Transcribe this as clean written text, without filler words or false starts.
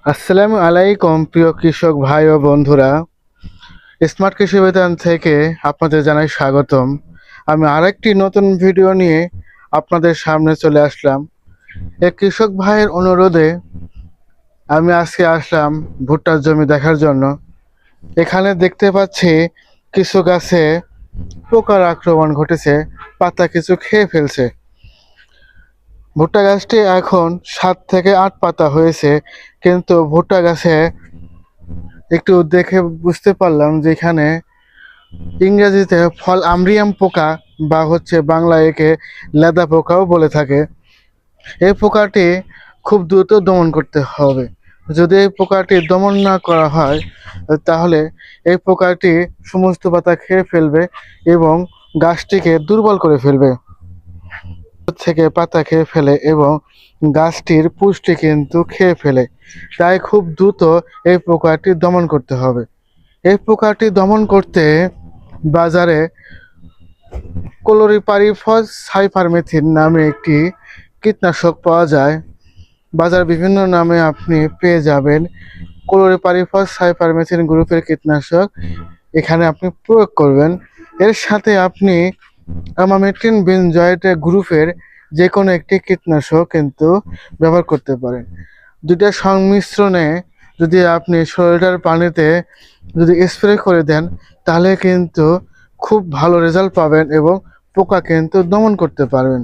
আসসালামু আলাইকুম প্রিয় কৃষক ভাই ও বন্ধুরা। স্মার্ট কৃষি বিতান থেকে আপনাদের জানাই স্বাগতম। আমি আরেকটি নতুন ভিডিও নিয়ে আপনাদের সামনে চলে আসলাম। এক কৃষক ভাইয়ের অনুরোধে আমি আজকে আসলাম ভুট্টার জমি দেখার জন্য। এখানে দেখতে পাচ্ছি কিছু গাছে পোকার আক্রমণ ঘটেছে, পাতা কিছু খেয়ে ফেলছে। ভুট্টা গাছটি এখন 7 থেকে 8 পাতা হয়েছে, কিন্তু ভুট্টা গাছে একটু দেখে বুঝতে পারলাম যে এখানে ইংরেজিতে ফল আমরিয়াম পোকা বা বাংলায় একে লেদা পোকাও বলে থাকে। এই পোকাটি খুব দ্রুত দমন করতে হবে। যদি এই পোকাটি দমন না করা হয় তাহলে এই পোকাটি সমস্ত পাতা খেয়ে ফেলবে এবং গাছটিকে দুর্বল করে ফেলবে, থেকে পাতা খেয়ে ফেলে এবং গাছটির পুষ্টি কিন্তু খেয়ে ফেলে। তাই খুব দ্রুত এই পোকাটি দমন করতে হবে। এই পোকাটি দমন করতে বাজারে ক্লোরিপাইরিফস সাইপারমেথ্রিন নামে একটি কীটনাশক পাওয়া যায়। বাজারে বিভিন্ন নামে আপনি পেয়ে যাবেন। ক্লোরিপাইরিফস সাইপারমেথ্রিন গ্রুপের কীটনাশক এখানে আপনি প্রয়োগ করবেন। এর সাথে আপনি আমামেট্রিন বেনজয়েট গ্রুপের যে কোনো একটি কীটনাশক কিন্তু ব্যবহার করতে পারেন। দুইটা সংমিশ্রণে যদি আপনি ১৬ লিটার পানিতে যদি স্প্রে করে দেন তাহলে কিন্তু খুব ভালো রেজাল্ট পাবেন এবং পোকা কিন্তু দমন করতে পারবেন।